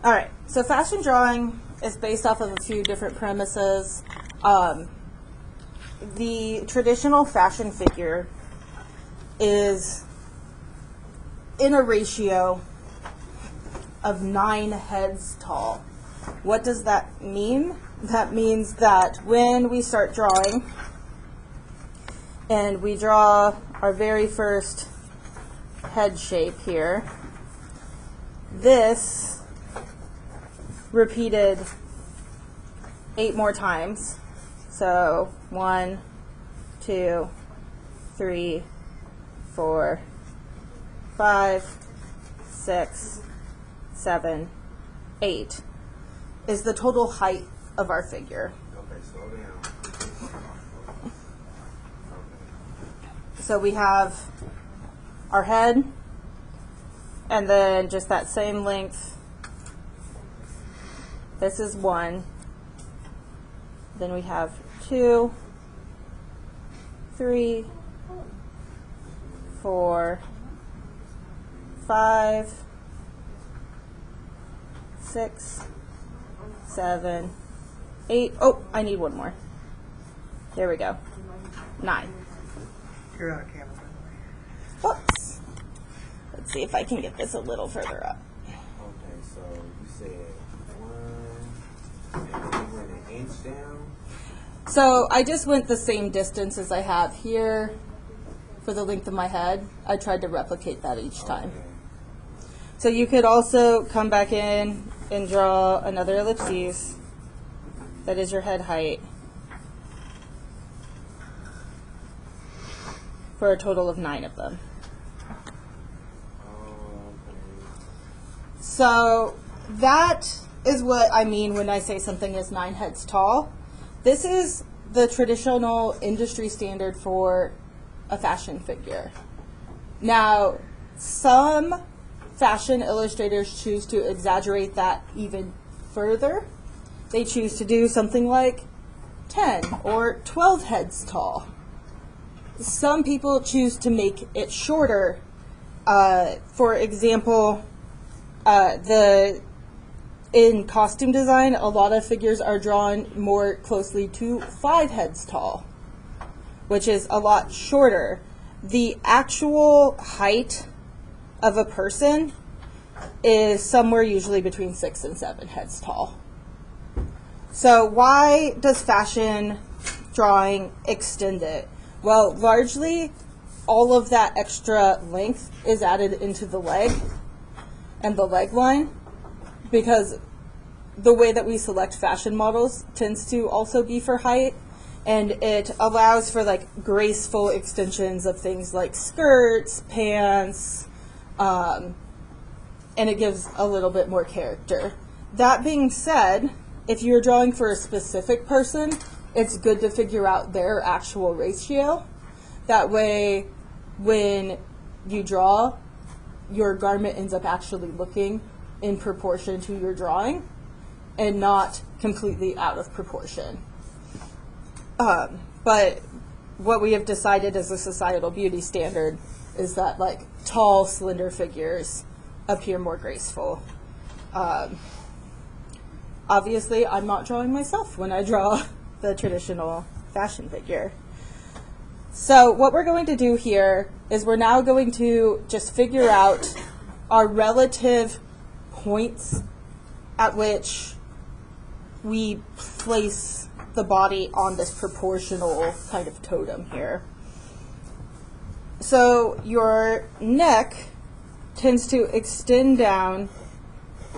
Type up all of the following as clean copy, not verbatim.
All right, so fashion drawing is based off of a few different premises. The traditional fashion figure is in a ratio of 9 heads tall. What does that mean? That means that when we start drawing and we draw our very first head shape here, this repeated 8 more times. So 1, 2, 3, 4, 5, 6, 7, 8 is the total height of our figure. Okay, slow down. So we have our head, and then just that same length. This is 1. Then we have 2, 3, 4, 5, 6, 7, 8. Oh, I need one more. There we go. 9. You're on camera. Whoops. Let's see if I can get this a little further up. Okay, so you said 1, and then you went an inch down. So I just went the same distance as I have here for the length of my head. I tried to replicate that each time. Okay. So you could also come back in and draw another ellipses. That is your head height for a total of 9 of them. So that is what I mean when I say something is 9 heads tall. This is the traditional industry standard for a fashion figure. Now, some fashion illustrators choose to exaggerate that even further. They choose to do something like 10 or 12 heads tall. Some people choose to make it shorter. For example, in costume design, a lot of figures are drawn more closely to 5 heads tall, which is a lot shorter. The actual height of a person is somewhere usually between 6 and 7 heads tall. So why does fashion drawing extend it? Well, largely all of that extra length is added into the leg and the leg line, because the way that we select fashion models tends to also be for height, and it allows for like graceful extensions of things like skirts, pants, and it gives a little bit more character. That being said, if you're drawing for a specific person, it's good to figure out their actual ratio. That way, when you draw, your garment ends up actually looking in proportion to your drawing and not completely out of proportion. But what we have decided as a societal beauty standard is that like tall, slender figures appear more graceful. Obviously, I'm not drawing myself when I draw the traditional fashion figure. So what we're going to do here is we're now going to just figure out our relative points at which we place the body on this proportional kind of totem here. So your neck tends to extend down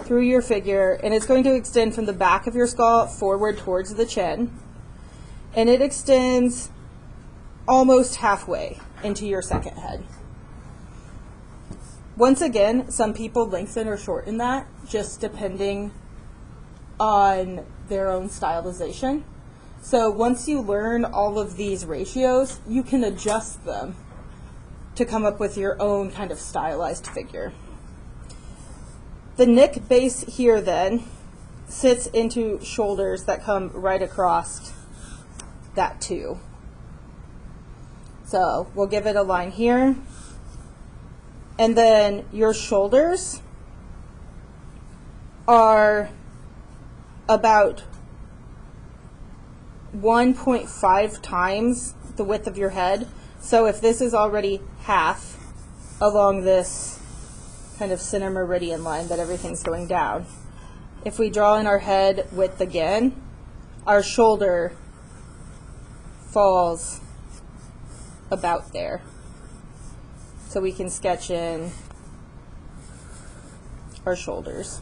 through your figure, and it's going to extend from the back of your skull forward towards the chin, and it extends almost halfway into your second head. Once again, some people lengthen or shorten that just depending on their own stylization. So once you learn all of these ratios, you can adjust them to come up with your own kind of stylized figure. The neck base here then sits into shoulders that come right across that too. So we'll give it a line here. And then your shoulders are about 1.5 times the width of your head. So if this is already half along this kind of center meridian line that everything's going down, if we draw in our head width again, our shoulder falls about there. So we can sketch in our shoulders.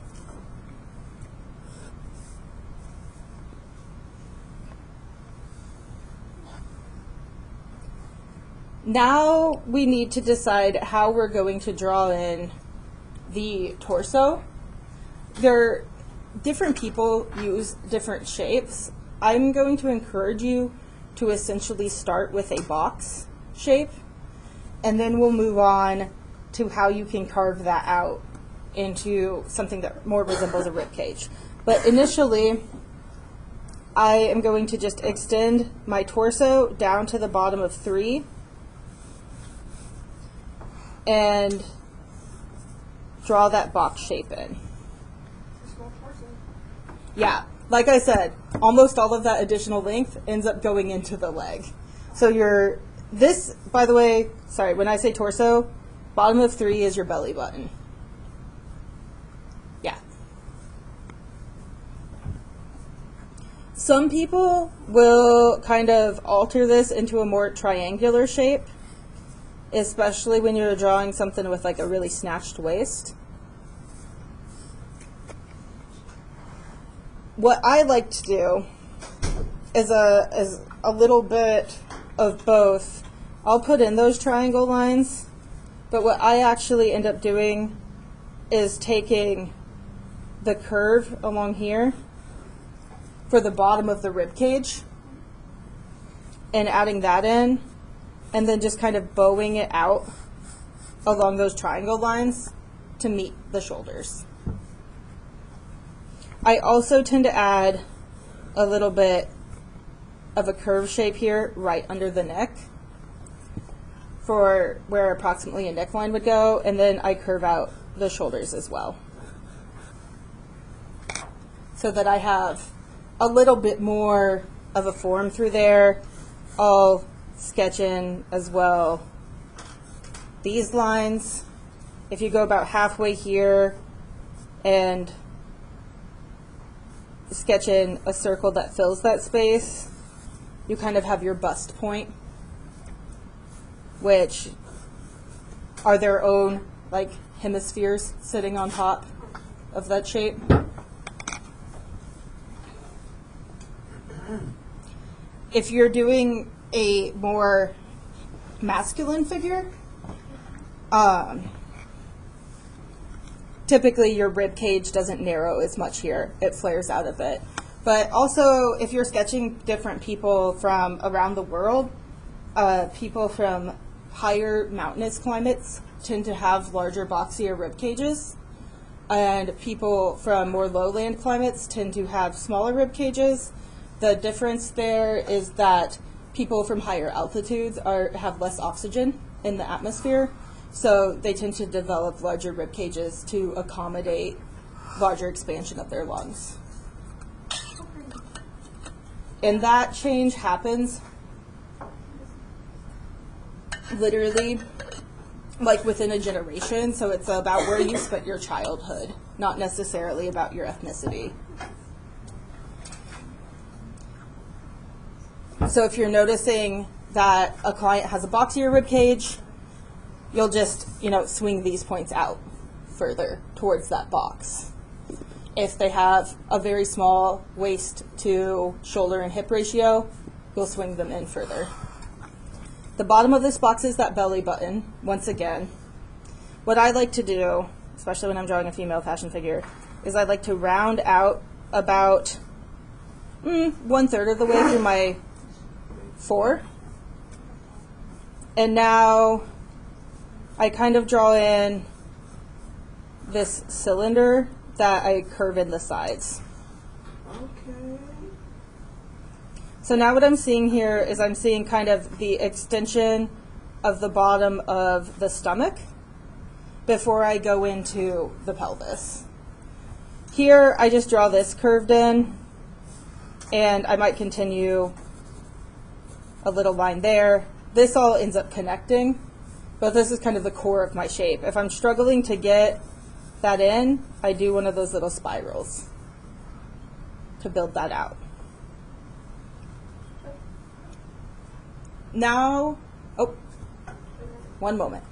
Now we need to decide how we're going to draw in the torso. Different people use different shapes. I'm going to encourage you to essentially start with a box shape, and then we'll move on to how you can carve that out into something that more resembles a rib cage. But initially, I am going to just extend my torso down to the bottom of 3 and draw that box shape in. Yeah, like I said, almost all of that additional length ends up going into the leg. So this, by the way, sorry, when I say torso, bottom of 3 is your belly button. Yeah. Some people will kind of alter this into a more triangular shape, especially when you're drawing something with like a really snatched waist. What I like to do is a little bit of both. I'll put in those triangle lines, but what I actually end up doing is taking the curve along here for the bottom of the rib cage and adding that in, and then just kind of bowing it out along those triangle lines to meet the shoulders. I also tend to add a little bit of a curve shape here right under the neck for where approximately a neckline would go, and then I curve out the shoulders as well, so that I have a little bit more of a form through there. I'll sketch in as well these lines. If you go about halfway here and sketch in a circle that fills that space, you kind of have your bust point, which are their own like hemispheres sitting on top of that shape. If you're doing a more masculine figure, typically your rib cage doesn't narrow as much here. It flares out a bit. But also, if you're sketching different people from around the world, people from higher mountainous climates tend to have larger, boxier rib cages, and people from more lowland climates tend to have smaller rib cages. The difference there is that people from higher altitudes have less oxygen in the atmosphere, so they tend to develop larger rib cages to accommodate larger expansion of their lungs. And that change happens literally like within a generation, so it's about where you spent your childhood, not necessarily about your ethnicity. So if you're noticing that a client has a boxier rib cage, you'll just, swing these points out further towards that box. If they have a very small waist to shoulder and hip ratio, you'll swing them in further. The bottom of this box is that belly button, once again. What I like to do, especially when I'm drawing a female fashion figure, is I like to round out about 1/3 of the way through my 4. And now I kind of draw in this cylinder that I curve in the sides. Okay. So now what I'm seeing here is I'm seeing kind of the extension of the bottom of the stomach before I go into the pelvis. Here, I just draw this curved in, and I might continue a little line there. This all ends up connecting, but this is kind of the core of my shape. If I'm struggling to get that in, I do one of those little spirals to build that out. Now, oh, one moment.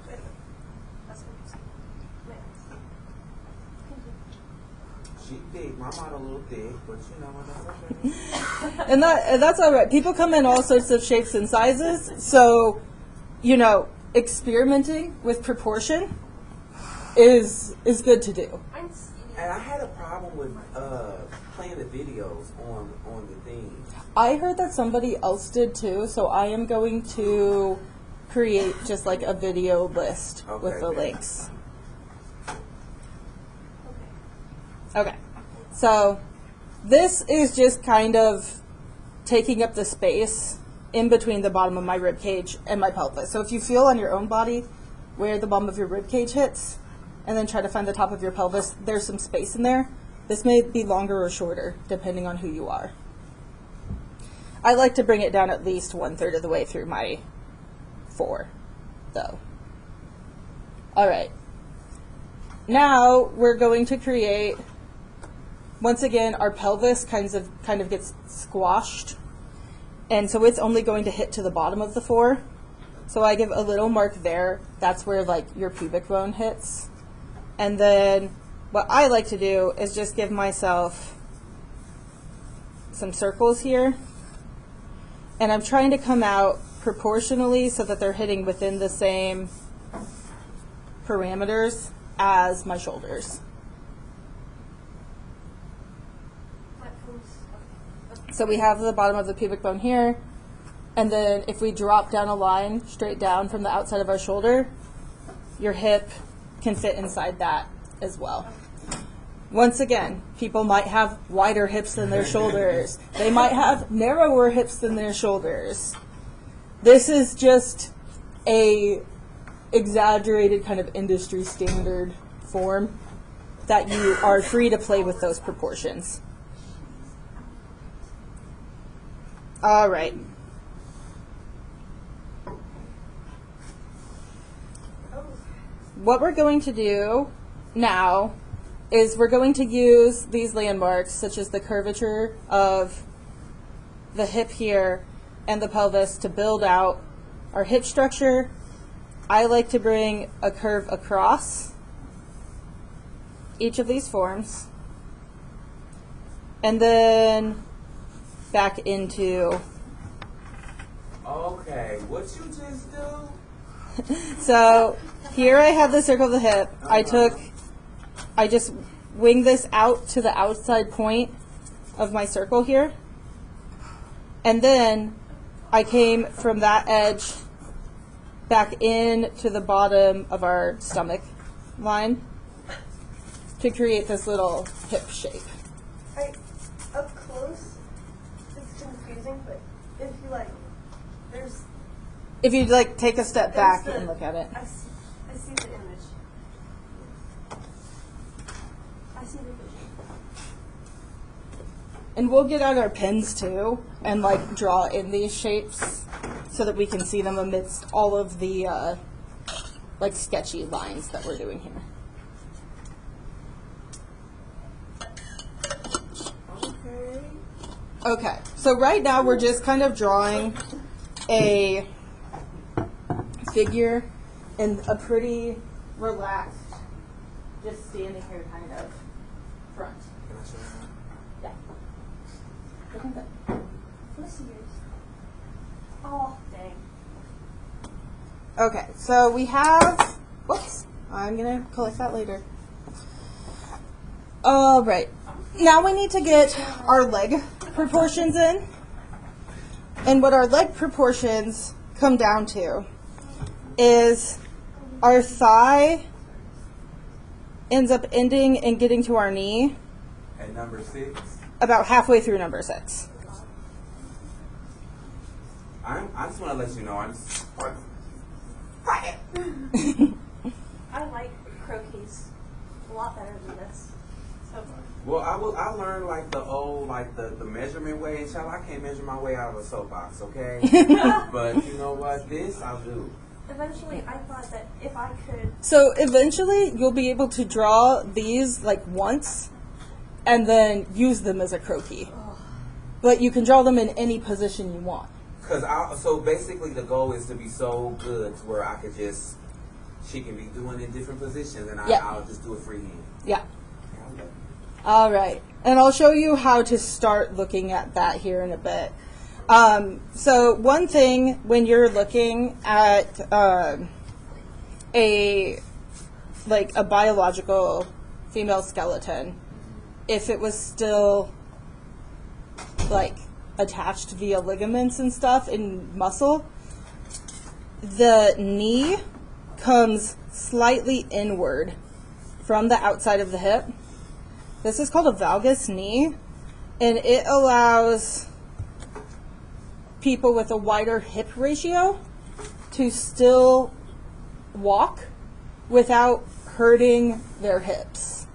She thick. My model a little thick, but you know what? That's okay. And that's all right. People come in all sorts of shapes and sizes, so, you know, experimenting with proportion is good to do. And I had a problem with playing the videos on the thing. I heard that somebody else did too, so I am going to create just like a video list with the links. Okay, so this is just kind of taking up the space in between the bottom of my rib cage and my pelvis. So if you feel on your own body where the bottom of your rib cage hits, and then try to find the top of your pelvis, there's some space in there. This may be longer or shorter, depending on who you are. I like to bring it down at least 1/3 of the way through my 4, though. All right. Now we're going to create, once again, our pelvis kind of gets squashed, and so it's only going to hit to the bottom of the 4. So I give a little mark there. That's where like your pubic bone hits. And then what I like to do is just give myself some circles here. And I'm trying to come out proportionally so that they're hitting within the same parameters as my shoulders. So we have the bottom of the pubic bone here. And then if we drop down a line straight down from the outside of our shoulder, your hip can fit inside that as well. Once again, people might have wider hips than their shoulders. They might have narrower hips than their shoulders. This is just a exaggerated kind of industry standard form that you are free to play with those proportions. All right. What we're going to do now is we're going to use these landmarks, such as the curvature of the hip here and the pelvis, to build out our hip structure. I like to bring a curve across each of these forms and then back into. Okay, what you just do? So here I have the circle of the hip. I just wing this out to the outside point of my circle here. And then I came from that edge back in to the bottom of our stomach line to create this little hip shape. Up close, it's confusing, but if you like, there's... If you like take a step back the- and look at it. I see the image. I see the vision. And we'll get out our pens too and like draw in these shapes so that we can see them amidst all of the like sketchy lines that we're doing here. Okay, so right now we're just kind of drawing a figure in a pretty relaxed, just standing here kind of front. Can I show you? Yeah. Look at that. Let me see yours. Oh, dang. Okay, so we have, whoops, I'm going to collect that later. All right, now we need to get our leg proportions in. And what our leg proportions come down to is our thigh ends up ending and getting to our knee At number 6, about halfway through number 6. I just want to let you know, I like croquis a lot better than this. So far. Well, I learned like the old, like the measurement way. Inshallah, I can't measure my way out of a soapbox, okay? But you know what? This I'll do. Eventually, I thought that if I could, So eventually you'll be able to draw these like once and then use them as a croquis. But you can draw them in any position you want. So basically the goal is to be so good to where I could just, she can be doing in different positions and I'll just do it freehand. Yeah. All right. And I'll show you how to start looking at that here in a bit. So one thing when you're looking at a biological female skeleton, if it was still like attached via ligaments and stuff and muscle, the knee comes slightly inward from the outside of the hip. This is called a valgus knee, and it allows people with a wider hip ratio to still walk without hurting their hips.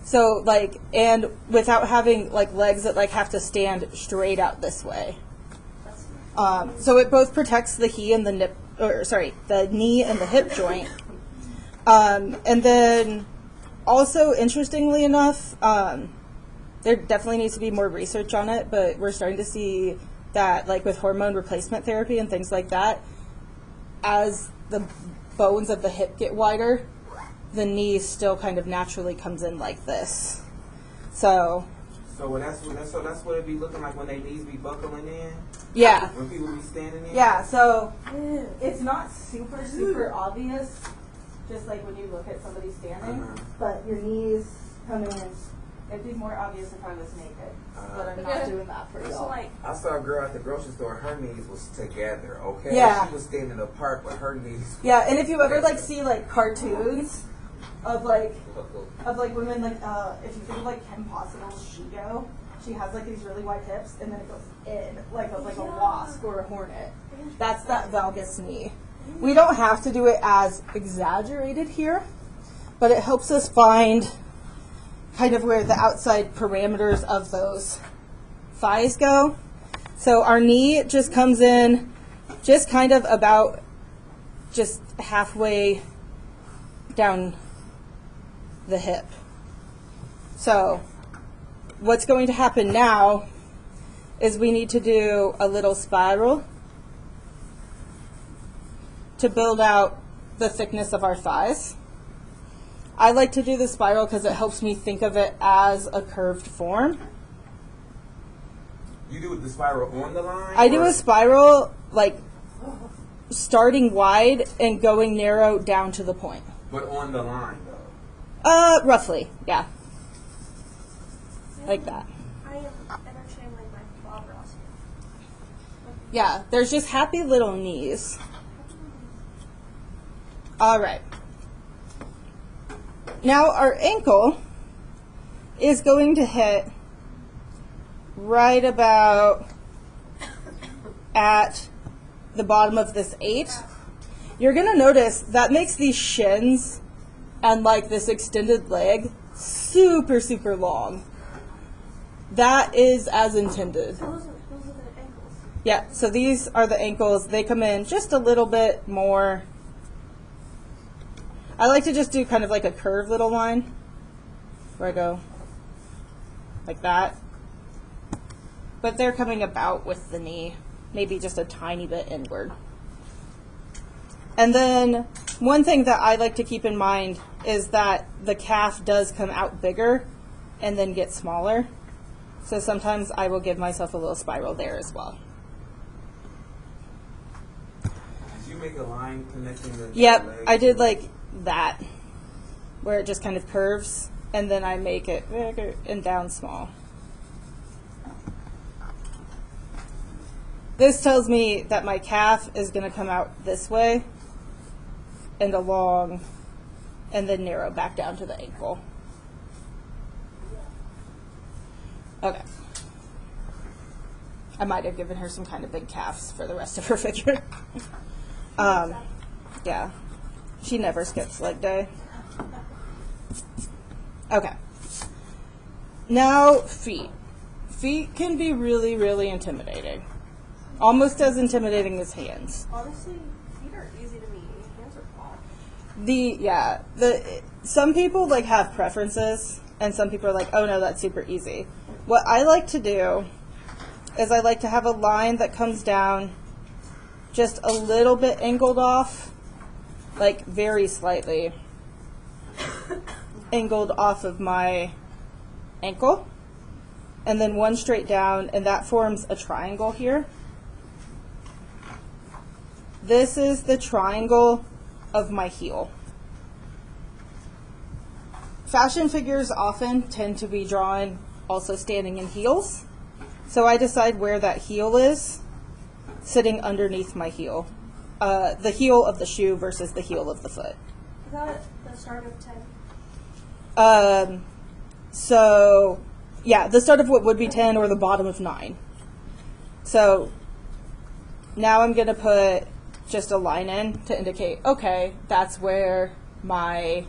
So and without having legs that have to stand straight out this way. So it both protects the knee and the hip joint. And then also, interestingly enough, there definitely needs to be more research on it, but we're starting to see that with hormone replacement therapy and things like that, as the bones of the hip get wider, the knee still kind of naturally comes in like this. So that's what it'd be looking like when their knees be buckling in? Yeah. When people be standing in? Yeah, so it's not super obvious, just like when you look at somebody standing, but your knees come in. It'd be more obvious if I was naked, but I'm not doing that for y'all. I saw a girl at the grocery store, her knees was together, okay? Yeah. She was standing apart, but her knees. Yeah, and if you ever see cartoons of women, if you think of Kim Possible's Shigo, she has these really wide hips, and then it goes in like a wasp or a hornet. That's that valgus knee. We don't have to do it as exaggerated here, but it helps us find kind of where the outside parameters of those thighs go. So our knee just comes in just kind of about just halfway down the hip. So what's going to happen now is we need to do a little spiral to build out the thickness of our thighs. I like to do the spiral because it helps me think of it as a curved form. You do the spiral on the line? I do a spiral starting wide and going narrow down to the point. But on the line though? Roughly, yeah. Like that. I am interchanging my claw brows. Yeah, there's just happy little knees. All right. Now our ankle is going to hit right about at the bottom of this 8. You're going to notice that makes these shins and this extended leg super long. That is as intended. Those are the ankles. Yeah, so these are the ankles. They come in just a little bit more. I like to just do kind of a curved little line where I go like that. But they're coming about with the knee, maybe just a tiny bit inward. And then one thing that I like to keep in mind is that the calf does come out bigger and then get smaller. So sometimes I will give myself a little spiral there as well. Did you make a line connecting the Yep, legs? I did that, where it just kind of curves, and then I make it bigger and down small. This tells me that my calf is going to come out this way and along, and then narrow back down to the ankle. Okay. I might have given her some kind of big calves for the rest of her figure. Yeah. She never skips leg day. Okay. Now, feet. Feet can be really, really intimidating. Almost as intimidating as hands. Honestly, feet are easy to me. Hands are hard. Some people like have preferences, and some people are like, oh no, that's super easy. What I like to do is I like to have a line that comes down just a little bit angled off, like very slightly angled off of my ankle, and then one straight down, and that forms a triangle here. This is the triangle of my heel. Fashion figures often tend to be drawn also standing in heels, so I decide where that heel is sitting underneath my heel. The heel of the shoe versus the heel of the foot. Is that the start of 10? So, yeah, the start of what would be 10 or the bottom of 9. So, now I'm going to put just a line in to indicate, okay, that's where my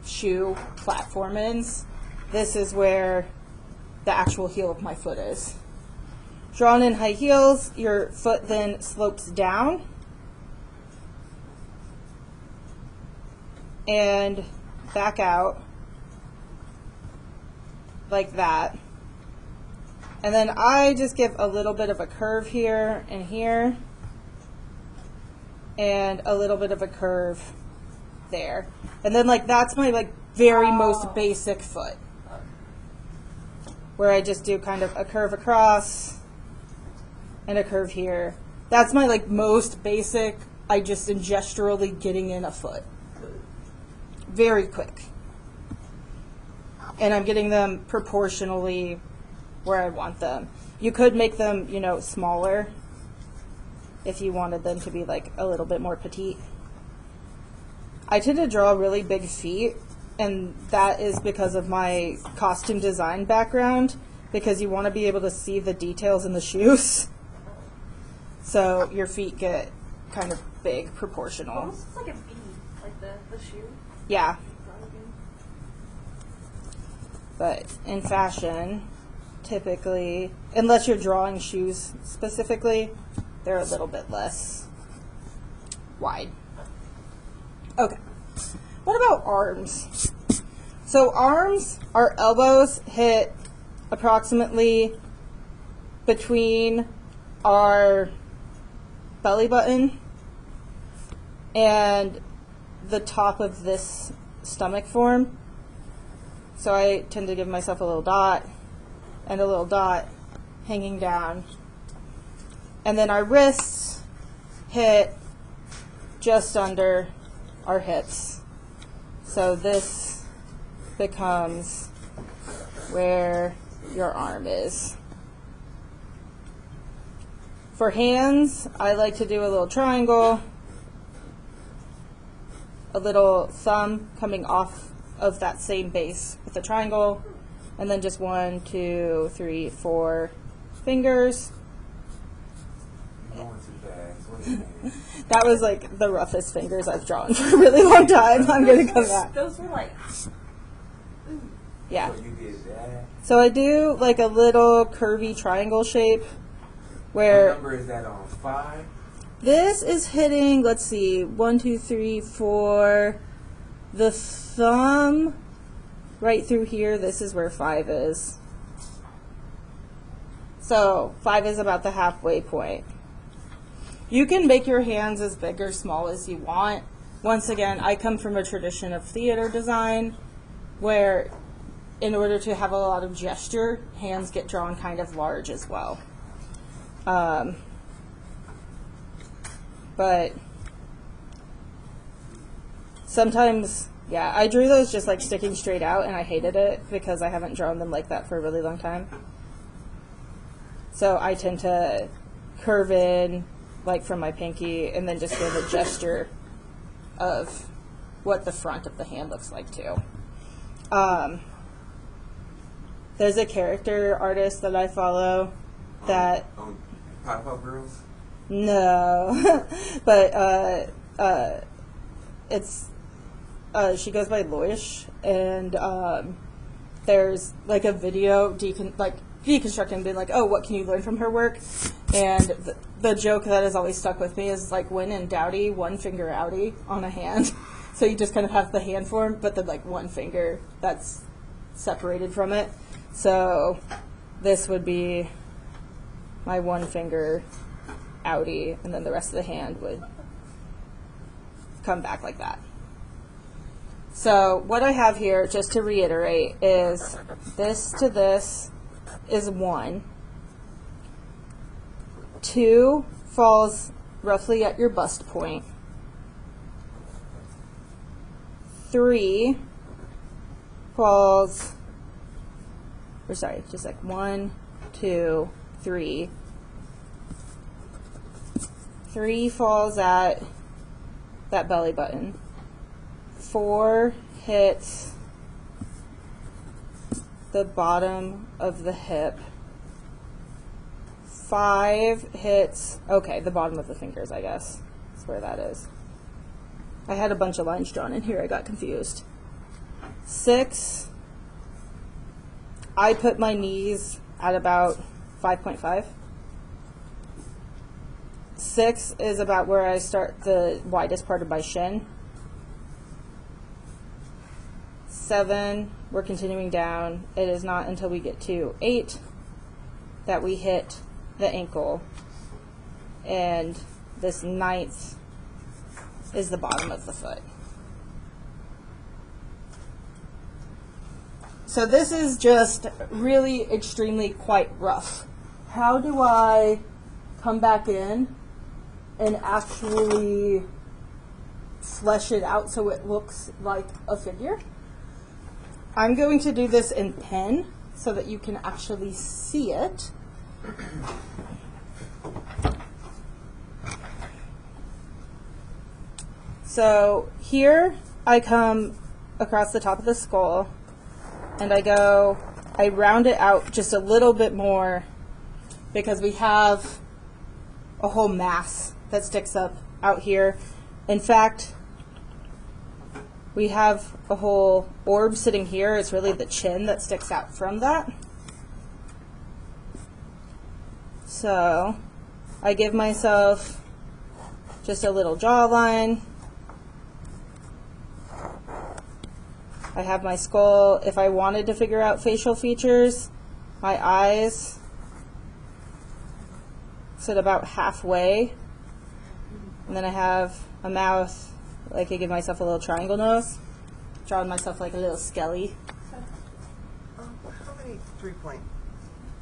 shoe platform is. This is where the actual heel of my foot is. Drawn in high heels, your foot then slopes down and back out like that. And then I just give a little bit of a curve here and here, and a little bit of a curve there. And then like that's my like very most basic foot, where I just do kind of a curve across and a curve here. That's my like most basic, I just am gesturally getting in a foot. Very quick. And I'm getting them proportionally where I want them. You could make them, you know, smaller if you wanted them to be like a little bit more petite. I tend to draw really big feet, and that is because of my costume design background, because you want to be able to see the details in the shoes. So your feet get kind of big, proportional. Almost looks like a bee, like the shoe. Yeah. But in fashion, typically, unless you're drawing shoes specifically, they're a little bit less wide. Okay. What about arms? So arms, our elbows hit approximately between our belly button and the top of this stomach form. So I tend to give myself a little dot and a little dot hanging down. And then our wrists hit just under our hips. So this becomes where your arm is. For hands, I like to do a little triangle, a little thumb coming off of that same base with the triangle, and then just 1, 2, 3, 4 fingers. Going too fast. What do you mean? That was like the roughest fingers I've drawn for a really long time. I'm going to come back. Those were like, Yeah. So you did that. So I do like a little curvy triangle shape What where number is that on? 5? this is hitting, let's see, 1, 2, 3, 4. The thumb right through here, this is where 5 is. So 5 is about the halfway point. You can make your hands as big or small as you want. Once again, I come from a tradition of theater design where in order to have a lot of gesture, hands get drawn kind of large as well. But sometimes, yeah, I drew those just like sticking straight out, and I hated it because I haven't drawn them like that for a really long time. So I tend to curve in like from my pinky and then just give a gesture of what the front of the hand looks like too. There's a character artist that I follow that On Pop-Up Girls? no, but it's she goes by Loish, and there's like a video deconstructing, being like, oh, what can you learn from her work? And the joke that has always stuck with me is like, when in doubty, one finger outie on a hand. So you just kind of have the hand form, but then like one finger that's separated from it. So this would be my one finger outie, and then the rest of the hand would come back like that. So what I have here, just to reiterate, is this to this is 1. 2 falls roughly at your bust point. 3 falls, or sorry, just like 1, 2, 3. 3 falls at that belly button. 4 hits the bottom of the hip. 5 hits, okay, the bottom of the fingers, I guess. That's where that is. I had a bunch of lines drawn in here, I got confused. 6, I put my knees at about 5.5. 6 is about where I start the widest part of my shin. 7, we're continuing down. It is not until we get to 8 that we hit the ankle. And this 9th is the bottom of the foot. So this is just really extremely quite rough. How do I come back in and actually flesh it out so it looks like a figure? I'm going to do this in pen so that you can actually see it. So here I come across the top of the skull and I round it out just a little bit more because we have a whole mass that sticks up out here. In fact, we have a whole orb sitting here. It's really the chin that sticks out from that. So I give myself just a little jawline. I have my skull. If I wanted to figure out facial features, my eyes sit about halfway. And then I have a mouth. Like I give myself a little triangle nose, drawing myself like a little skelly. How many 3-point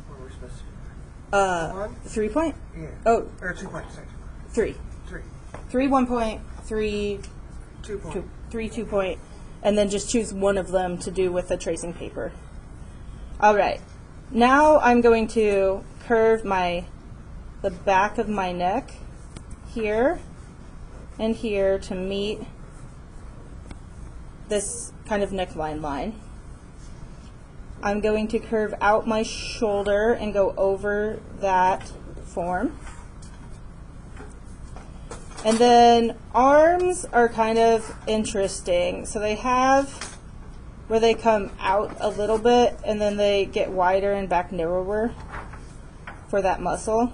were we supposed to do? 1? 3 point? Yeah. Oh, Or 2 point, sorry. 3. 3. 3 1 point, 3 2 point. 3 2 point, and then just choose one of them to do with the tracing paper. All right. Now I'm going to curve the back of my neck here and here to meet this kind of neckline line. I'm going to curve out my shoulder and go over that form. And then arms are kind of interesting. So they have where they come out a little bit and then they get wider and back narrower for that muscle.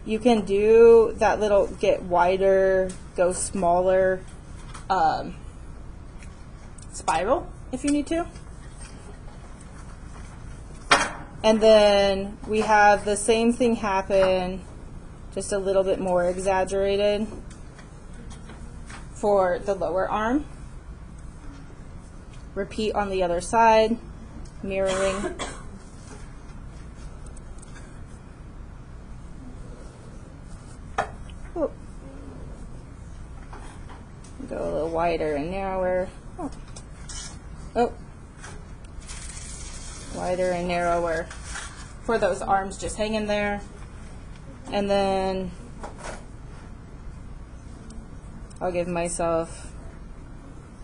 You can do that little get wider, go smaller spiral if you need to. And then we have the same thing happen, just a little bit more exaggerated for the lower arm. Repeat on the other side, mirroring. Oh. Go a little wider and narrower. Oh. Oh. Wider and narrower for those arms just hanging there. And then I'll give myself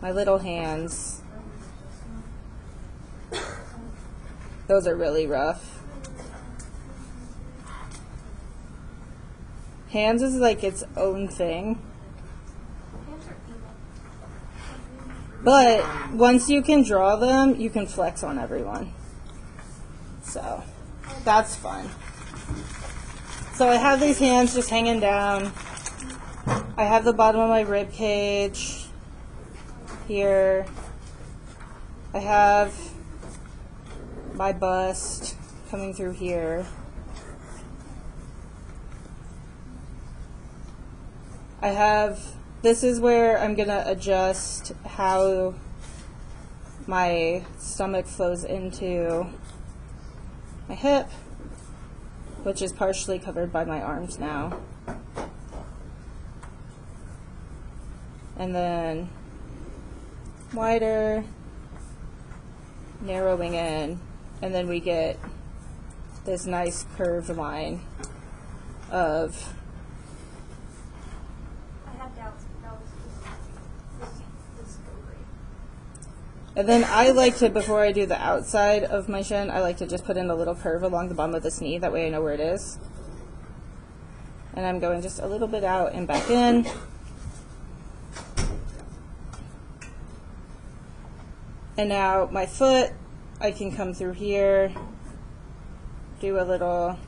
my little hands. Those are really rough. Hands is like its own thing. Hands are But once you can draw them, you can flex on everyone. So that's fun. So I have these hands just hanging down. I have the bottom of my rib cage here. I have my bust coming through here. I have, this is where I'm going to adjust how my stomach flows into my hip, which is partially covered by my arms now. And then wider, narrowing in, and then we get this nice curved line of. I had doubts, but that was this go great. And then I like to, before I do the outside of my shin, I like to just put in a little curve along the bottom of this knee. That way I know where it is. And I'm going just a little bit out and back in. And now my foot, I can come through here, do a little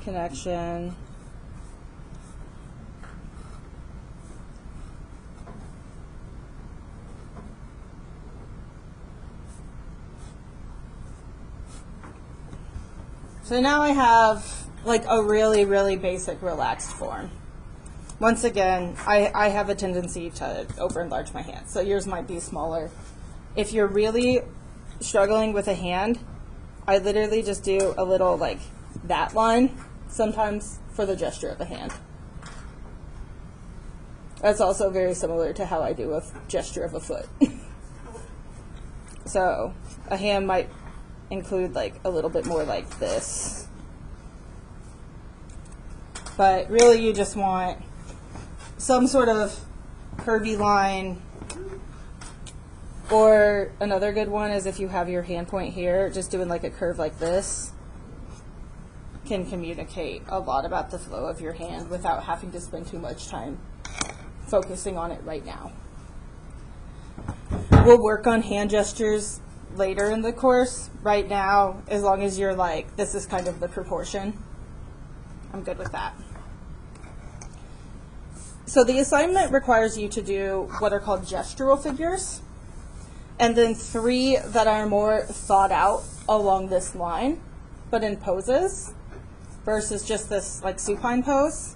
connection. So now I have like a really, really basic relaxed form. Once again, I have a tendency to over-enlarge my hands, so yours might be smaller. If you're really struggling with a hand, I literally just do a little like that line, sometimes for the gesture of the hand. That's also very similar to how I do a gesture of a foot. So a hand might include like a little bit more like this. But really you just want some sort of curvy line, or another good one is if you have your hand point here, just doing like a curve like this can communicate a lot about the flow of your hand without having to spend too much time focusing on it right now. We'll work on hand gestures later in the course. Right now, as long as you're like, this is kind of the proportion, I'm good with that. So the assignment requires you to do what are called gestural figures, and then 3 that are more thought out along this line, but in poses, versus just this like supine pose.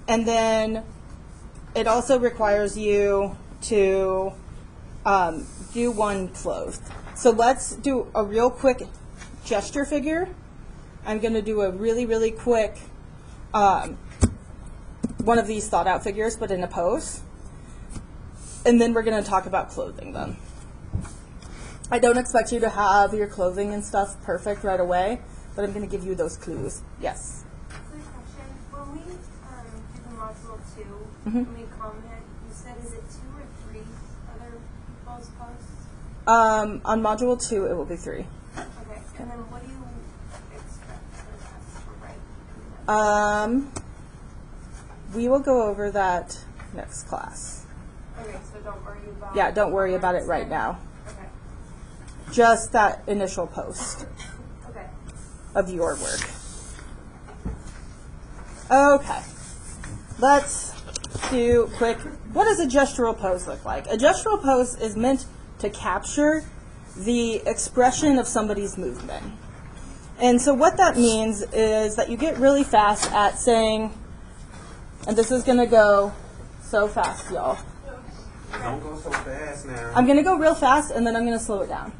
And then it also requires you to do one clothed. So let's do a real quick gesture figure. I'm going to do a really, really quick one of these thought out figures, but in a pose. And then we're going to talk about clothing them. I don't expect you to have your clothing and stuff perfect right away, but I'm going to give you those clues. Yes? Quick question. When we do the module 2, when we comment, you said is it 2 or 3 other people's posts? On module 2, it will be 3. Okay. And then what do you expect us to write? We will go over that next class. Okay, so don't worry about Yeah, don't worry about it right now. Okay. Just that initial post Okay. of your work. Okay. Let's do quick. What does a gestural pose look like? A gestural pose is meant to capture the expression of somebody's movement. And so what that means is that you get really fast at saying, and this is going to go so fast, y'all. Don't go so fast now. I'm going to go real fast, and then I'm going to slow it down.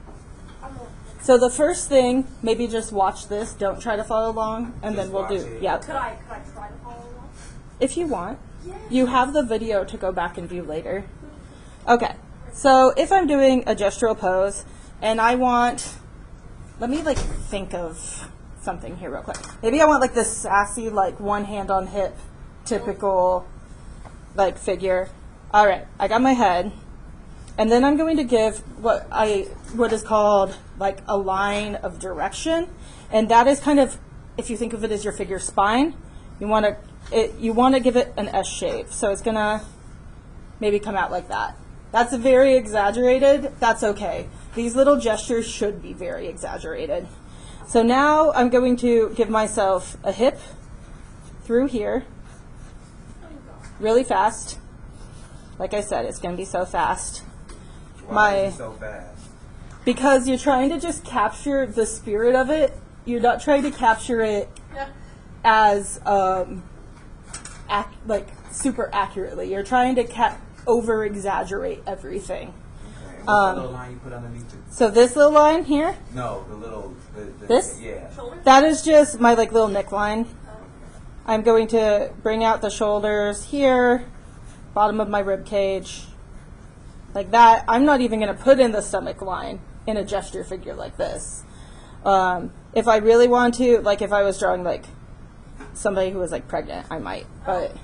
So the first thing, maybe just watch this. Don't try to follow along, and Just then we'll watch do, it. yeah. Could I try to follow along? If you want. You have the video to go back and view later. Okay, so if I'm doing a gestural pose, and I want, let me like think of something here real quick. Maybe I want like this sassy, like one hand on hip, typical like figure. All right, I got my head, and then I'm going to give what is called like a line of direction, and that is kind of, if you think of it as your figure spine, you want to you want to give it an S shape. So it's going to maybe come out like that. That's very exaggerated. That's okay. These little gestures should be very exaggerated. So now I'm going to give myself a hip through here really fast. Like I said, it's going to be so fast. Why is it so fast? Because you're trying to just capture the spirit of it. You're not trying to capture it as like super accurately. You're trying to over exaggerate everything. Okay. What's the little line you put underneath it? So this little line here, No, the little. This? Yeah. that is just my like little neckline. I'm going to bring out the shoulders here, bottom of my rib cage, like that. I'm not even going to put in the stomach line in a gesture figure like this. If I really want to, like if I was drawing like somebody who was like pregnant, I might. But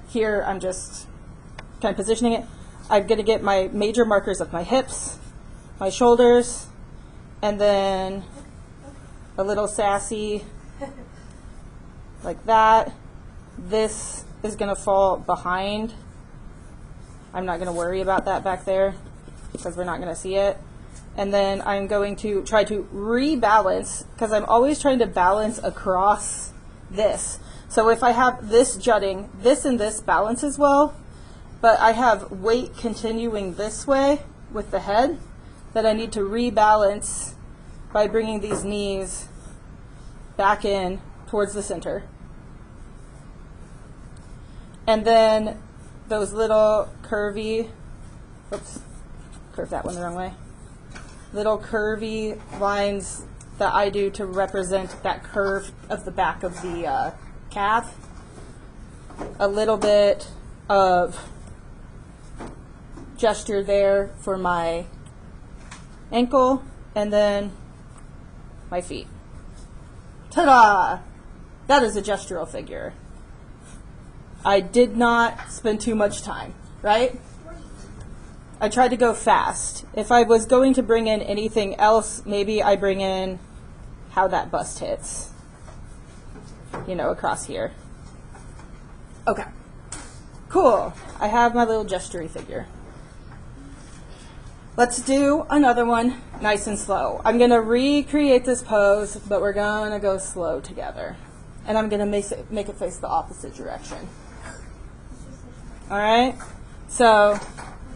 here I'm just kind of positioning it. I'm going to get my major markers of my hips, my shoulders, and then a little sassy like that. This is going to fall behind. I'm not going to worry about that back there because we're not going to see it. And then I'm going to try to rebalance, because I'm always trying to balance across this. So if I have this jutting, this and this balance as well, but I have weight continuing this way with the head that I need to rebalance by bringing these knees back in towards the center. And then those little curvy, oops, curved that one the wrong way. Little curvy lines that I do to represent that curve of the back of the calf. A little bit of gesture there for my ankle, and then my feet. Ta-da! That is a gestural figure. I did not spend too much time, right? I tried to go fast. If I was going to bring in anything else, maybe I bring in how that bust hits, you know, across here. Okay, cool. I have my little gestury figure. Let's do another one nice and slow. I'm going to recreate this pose, but we're going to go slow together. And I'm going to make it face the opposite direction. All right? So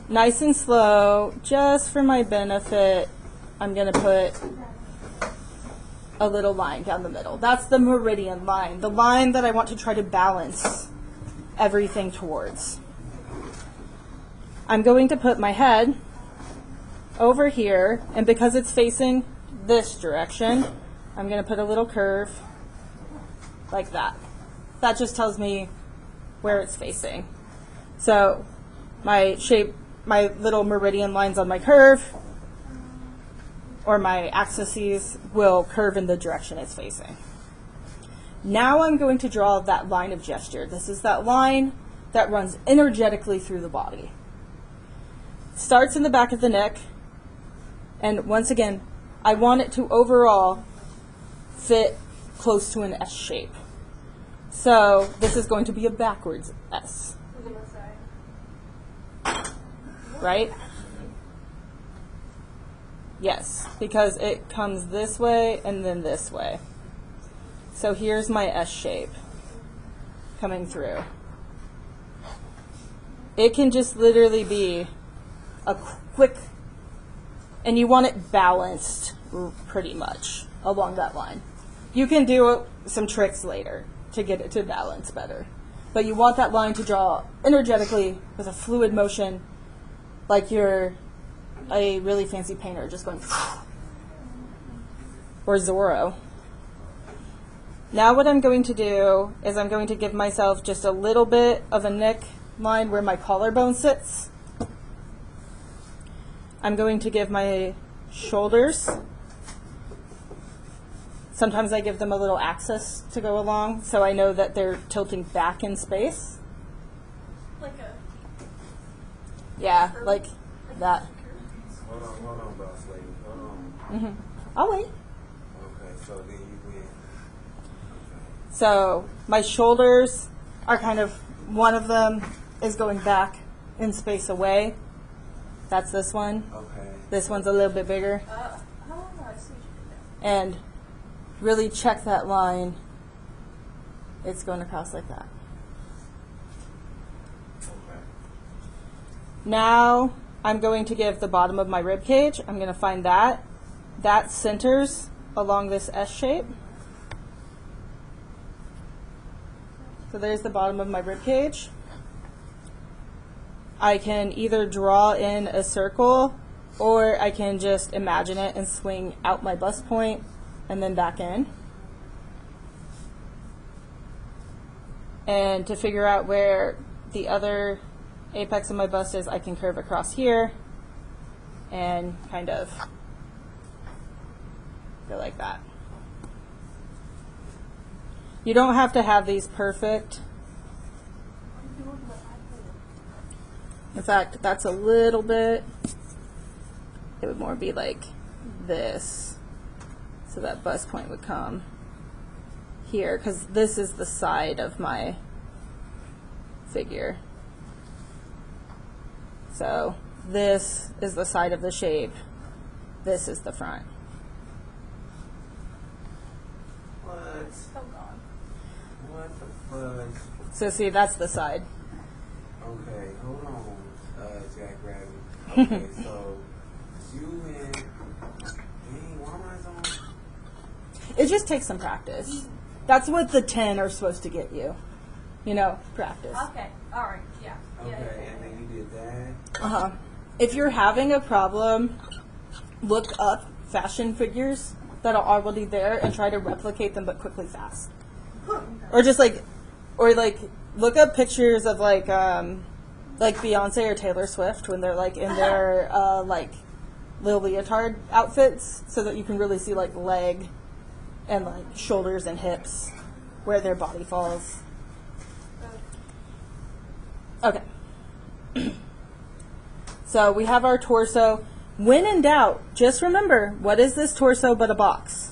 nice and slow, just for my benefit, I'm going to put a little line down the middle. That's the meridian line, the line that I want to try to balance everything towards. I'm going to put my head over here, and because it's facing this direction, I'm going to put a little curve like that. That just tells me where it's facing. So my shape, my little meridian lines on my curve or my axes will curve in the direction it's facing. Now I'm going to draw that line of gesture. This is that line that runs energetically through the body. Starts in the back of the neck, and once again, I want it to overall fit close to an S shape. So this is going to be a backwards S. Right? Yes, because it comes this way and then this way. So here's my S shape coming through. It can just literally be a quick, and you want it balanced pretty much along that line. You can do some tricks later to get it to balance better. But you want that line to draw energetically with a fluid motion, like you're a really fancy painter just going, or Zorro. Now what I'm going to do is I'm going to give myself just a little bit of a neck line where my collarbone sits. I'm going to give my shoulders. Sometimes I give them a little axis to go along, so I know that they're tilting back in space. Like a Yeah, like that. Hold on, boss lady. Hold on. I'll wait. Okay, so then you win. Okay. So my shoulders are kind of, one of them is going back in space away. That's this one. Okay. This one's a little bit bigger. Oh, I see what you did there. And really check that line. It's going across like that. Okay. Now I'm going to give the bottom of my rib cage. I'm going to find that. That centers along this S shape. So there's the bottom of my rib cage. I can either draw in a circle or I can just imagine it and swing out my bust point and then back in. And to figure out where the other apex of my bust is, I can curve across here and kind of go like that. You don't have to have these perfect. In fact, that's a little bit, it would more be like this. So that bust point would come here, because this is the side of my figure. So this is the side of the shape. This is the front. What? So gone. What the fudge? So see, that's the side. Okay, hold on, Jack Rabbit. Okay, so you and dang, why am I so? It just takes some practice. That's what the 10 are supposed to get you. You know, practice. Okay. All right. Yeah. Okay, Yeah. and then you did that. Uh-huh. If you're having a problem, look up fashion figures that are already there and try to replicate them, but quickly, fast. Or just like, look up pictures of like Beyonce or Taylor Swift when they're like in their like little leotard outfits, so that you can really see like leg and like shoulders and hips where their body falls. Okay. So we have our torso. When in doubt, just remember, what is this torso but a box?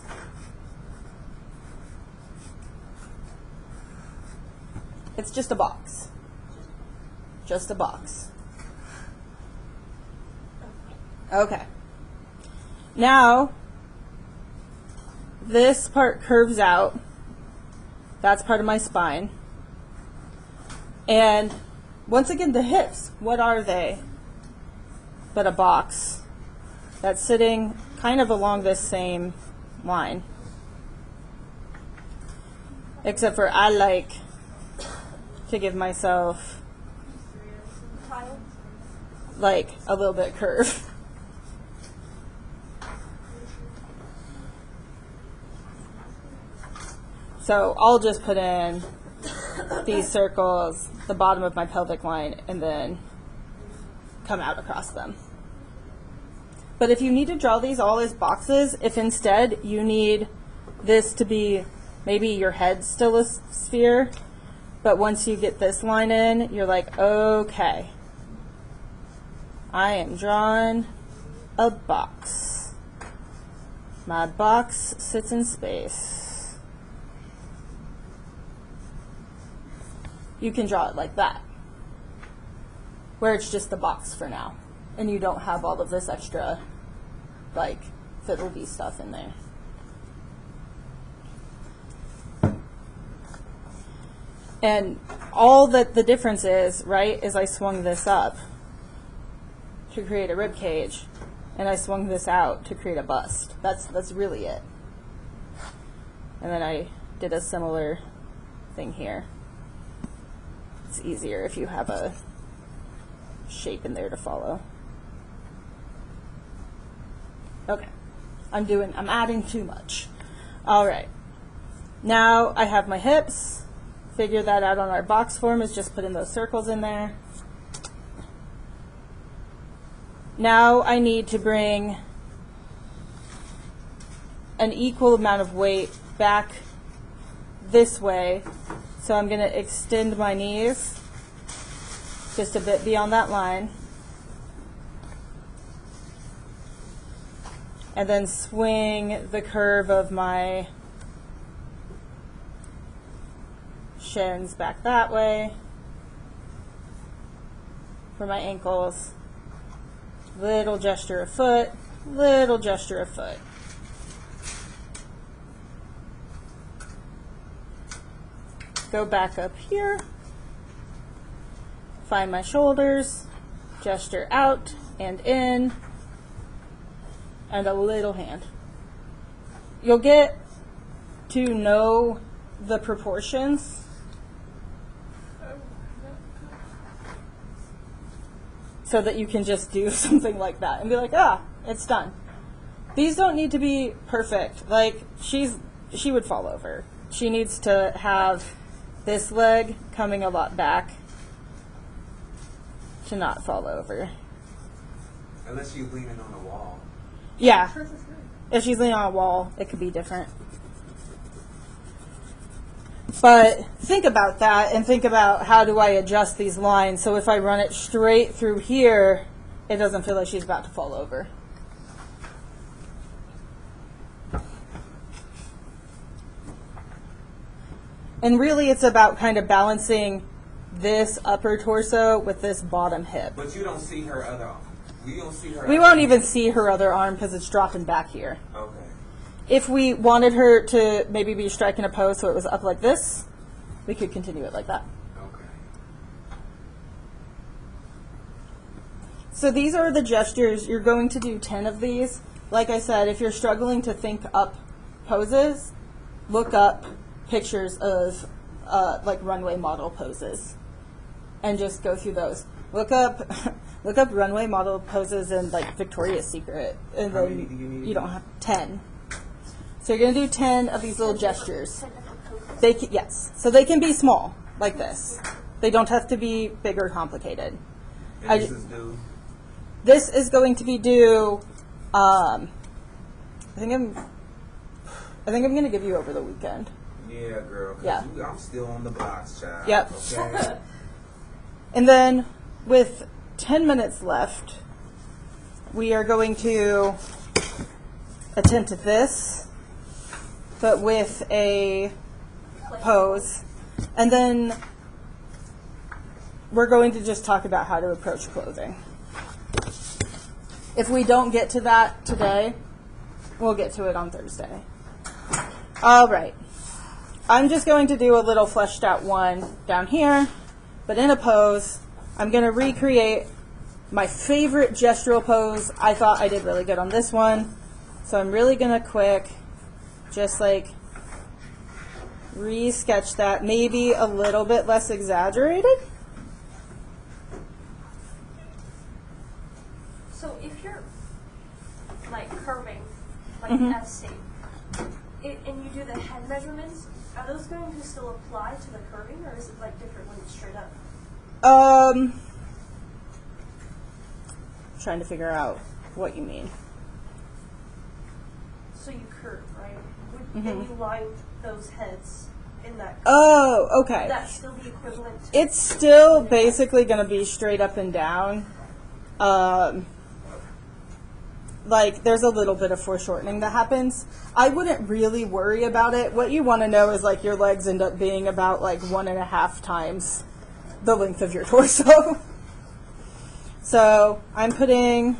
It's just a box. Just a box. Okay. Now, this part curves out. That's part of my spine. And once again, the hips, what are they but a box that's sitting kind of along this same line? Except for I like to give myself like a little bit curve. So I'll just put in these circles, the bottom of my pelvic line, and then come out across them. But if you need to draw these all as boxes, if instead you need this to be maybe your head's still a sphere, but once you get this line in, you're like, okay, I am drawing a box. My box sits in space. You can draw it like that, where it's just the box for now, and you don't have all of this extra, like, fiddle-dee stuff in there. And all that the difference is, right, is I swung this up to create a rib cage, and I swung this out to create a bust. That's really it. And then I did a similar thing here. It's easier if you have a shape in there to follow. Okay, I'm adding too much. All right, now I have my hips. Figure that out on our box form, is just put in those circles in there. Now I need to bring an equal amount of weight back this way. So I'm going to extend my knees just a bit beyond that line. And then swing the curve of my shins back that way. For my ankles, little gesture of foot, little gesture of foot. Go back up here, find my shoulders, gesture out and in, and a little hand. You'll get to know the proportions. So that you can just do something like that and be like, ah, it's done. These don't need to be perfect. Like, she would fall over. She needs to have this leg coming a lot back to not fall over. Unless you're leaning on a wall. Yeah. If she's leaning on a wall, it could be different. But think about that and think about how do I adjust these lines so if I run it straight through here, it doesn't feel like she's about to fall over. And really it's about kind of balancing this upper torso with this bottom hip. But you don't see her other arm. We don't see her. We won't even see her other arm because it's dropping back here. Okay. If we wanted her to maybe be striking a pose so it was up like this, we could continue it like that. Okay. So these are the gestures. You're going to do 10 of these. Like I said, if you're struggling to think up poses, look up pictures of like runway model poses and just go through those. Look up runway model poses in like Victoria's Secret, and How then many do you need? you don't have 10. So you're going to do 10 of these little gestures. 10 different poses. They can, yes, so they can be small like this. They don't have to be big or complicated. And this is due. This is going to be due. I think I'm going to give you over the weekend. Yeah, girl. 'Cause Yeah. I'm still on the blocks, child. Yep. Okay. And then with 10 minutes left, we are going to attempt this, but with a pose. And then we're going to just talk about how to approach clothing. If we don't get to that today, we'll get to it on Thursday. All right. I'm just going to do a little fleshed out one down here, but in a pose. I'm going to recreate my favorite gestural pose. I thought I did really good on this one, so I'm really going to quick just like re-sketch that, maybe a little bit less exaggerated. So if you're like curving, like Mhm. S shape, and you do the head measurements, are those going to still apply to the curving, or is it like different when it's straight up? Trying to figure out what you mean. So you curve, right? And you line those heads in that curve. Oh, okay. Would that still be equivalent to It's still basically going to be straight up and down. Like, there's a little bit of foreshortening that happens. I wouldn't really worry about it. What you want to know is, like, your legs end up being about, like, 1.5 times the length of your torso. So I'm putting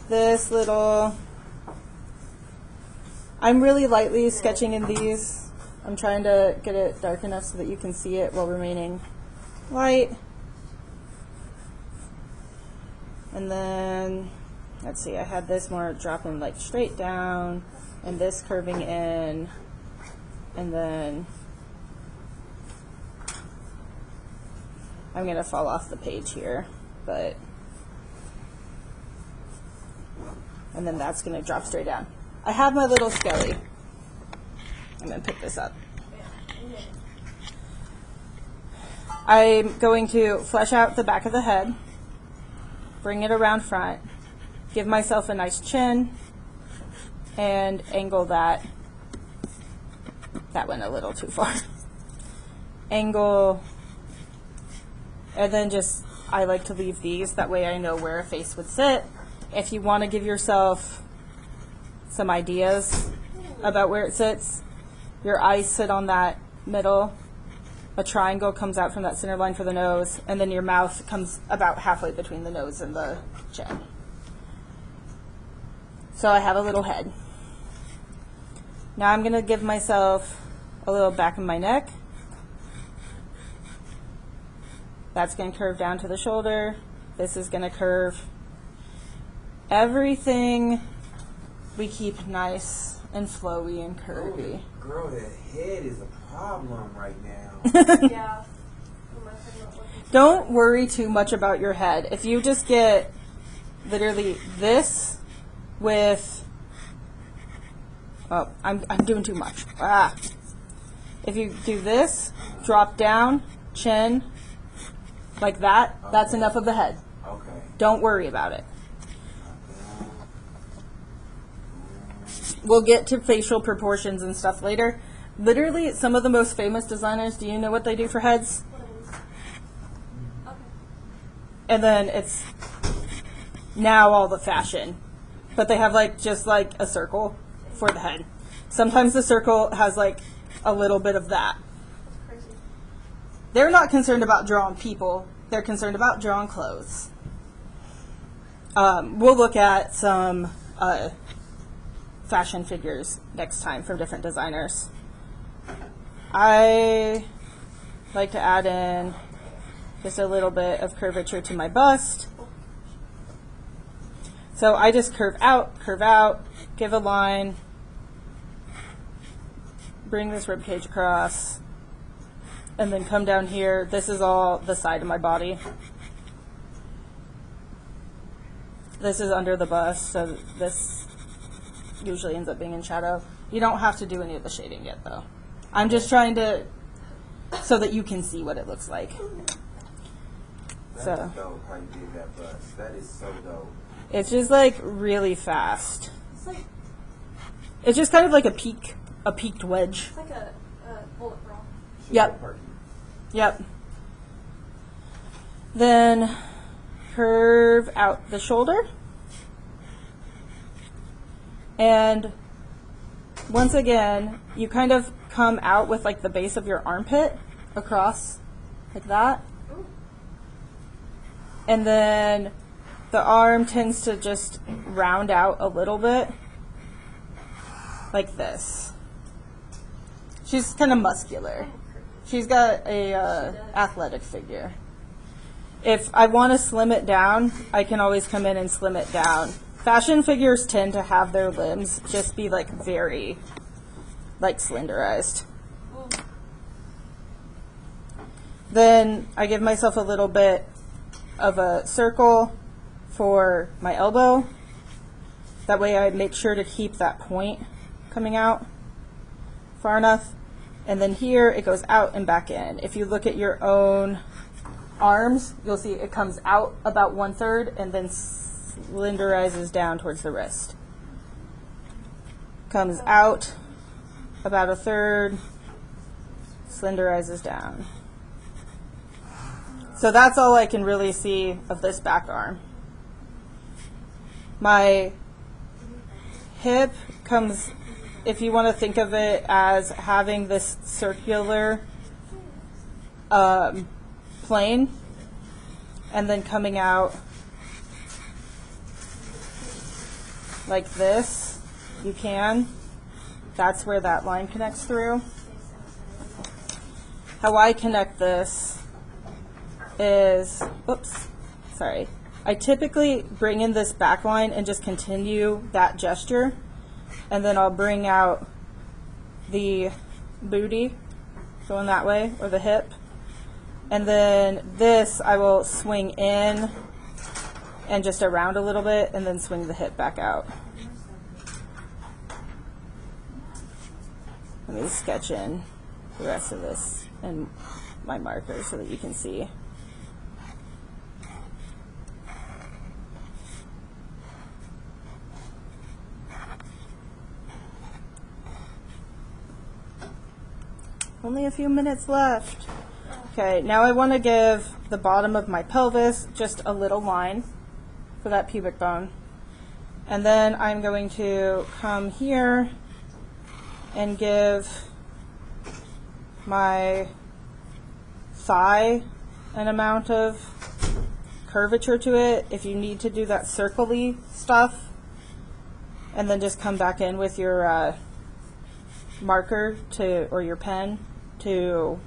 this little, I'm really lightly sketching in these. I'm trying to get it dark enough so that you can see it while remaining light. And then, let's see, I had this more dropping like straight down and this curving in, and then I'm going to fall off the page here, but, and then that's going to drop straight down. I have my little skelly. I'm going to pick this up. I'm going to flesh out the back of the head, bring it around front, give myself a nice chin, and angle that. That went a little too far. Angle. And then just, I like to leave these, that way I know where a face would sit. If you want to give yourself some ideas about where it sits, your eyes sit on that middle. A triangle comes out from that center line for the nose, and then your mouth comes about halfway between the nose and the chin. So I have a little head. Now I'm going to give myself a little back of my neck. That's going to curve down to the shoulder. This is going to curve. Everything we keep nice and flowy and curvy. Girl, that head is a problem right now. Yeah. Oh, my head not working. Don't worry too much about your head. If you just get literally this with, oh, I'm doing too much. Ah. If you do this, drop down, chin, like that, that's enough of the head. Okay. Don't worry about it. We'll get to facial proportions and stuff later. Literally, some of the most famous designers, do you know what they do for heads? What it is. Okay. And then it's now all the fashion. But they have like just like a circle for the head. Sometimes the circle has like a little bit of that. That's crazy. They're not concerned about drawing people. They're concerned about drawing clothes. We'll look at some fashion figures next time from different designers. I like to add in just a little bit of curvature to my bust. So I just curve out, give a line, bring this rib cage across, and then come down here. This is all the side of my body. This is under the bust, so this usually ends up being in shadow. You don't have to do any of the shading yet, though. I'm just trying to, so that you can see what it looks like. That So. is dope how you did that bust. That is so dope. It's just like really fast. It's like It's just kind of like a peaked wedge. it's like a bullet bra. Yep. Perky. Yep. Then curve out the shoulder. And once again, you kind of come out with like the base of your armpit across like that. Ooh. And then the arm tends to just round out a little bit like this. She's kind of muscular. She's got a athletic figure. If I want to slim it down, I can always come in and slim it down. Fashion figures tend to have their limbs just be like very like slenderized. Ooh. Then I give myself a little bit of a circle for my elbow. That way I make sure to keep that point coming out far enough. And then here it goes out and back in. If you look at your own arms, you'll see it comes out about 1/3 and then slenderizes down towards the wrist. Comes out about 1/3, slenderizes down. So that's all I can really see of this back arm. My hip comes, if you want to think of it as having this circular plane and then coming out like this, you can. That's where that line connects through. How I connect this is, oops, sorry. I typically bring in this back line and just continue that gesture, and then I'll bring out the booty going that way, or the hip, and then this I will swing in and just around a little bit, and then swing the hip back out. Let me sketch in the rest of this and my marker so that you can see. Only a few minutes left. Okay, now I want to give the bottom of my pelvis just a little line for that pubic bone. And then I'm going to come here and give my thigh an amount of curvature to it. If you need to do that circle-y stuff, and then just come back in with your marker or your pen to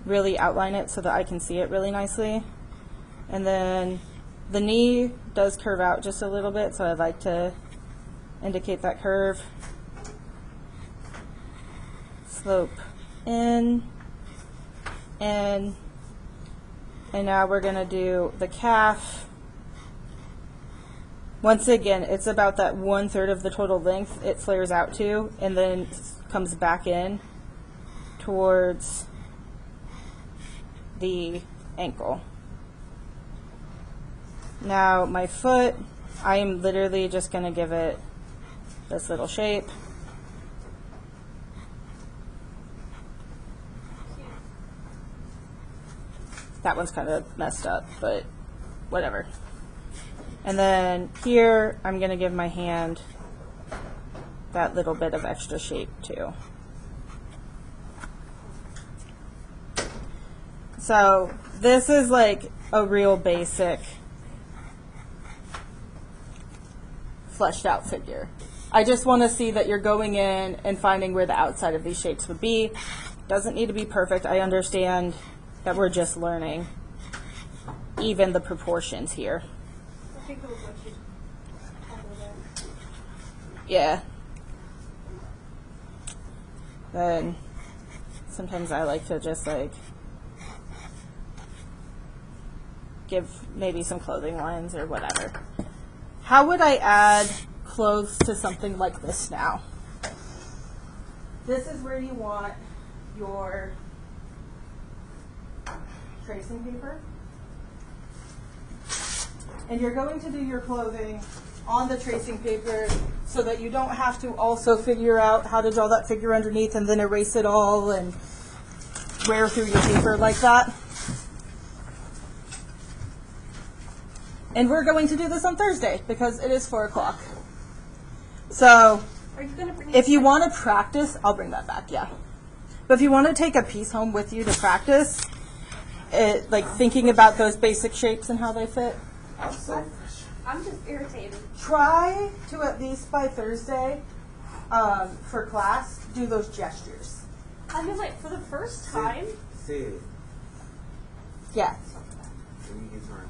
really outline it so that I can see it really nicely. And then the knee does curve out just a little bit, so I'd like to indicate that curve. Slope in, and now we're going to do the calf. Once again, it's about that 1/3 of the total length it flares out to, and then comes back in towards the ankle. Now my foot, I am literally just going to give it this little shape. That one's kind of messed up, but whatever. And then here, I'm going to give my hand that little bit of extra shape too. So this is like a real basic fleshed out figure. I just want to see that you're going in and finding where the outside of these shapes would be. Doesn't need to be perfect. I understand that we're just learning even the proportions here. I think it was what you Yeah. Then sometimes I like to just like give maybe some clothing lines or whatever. How would I add clothes to something like this now? This is where you want your tracing paper. And you're going to do your clothing on the tracing paper so that you don't have to also figure out how to draw that figure underneath and then erase it all and wear through your paper like that. And we're going to do this on Thursday because it is 4 o'clock. So Are you going to bring if you want to practice, I'll bring that back, yeah. But if you want to take a piece home with you to practice, like thinking about those basic shapes and how they fit, I'm just irritated. try to at least by Thursday for class do those gestures. I'm just like, for the first time, Sid, Yeah. when you get turned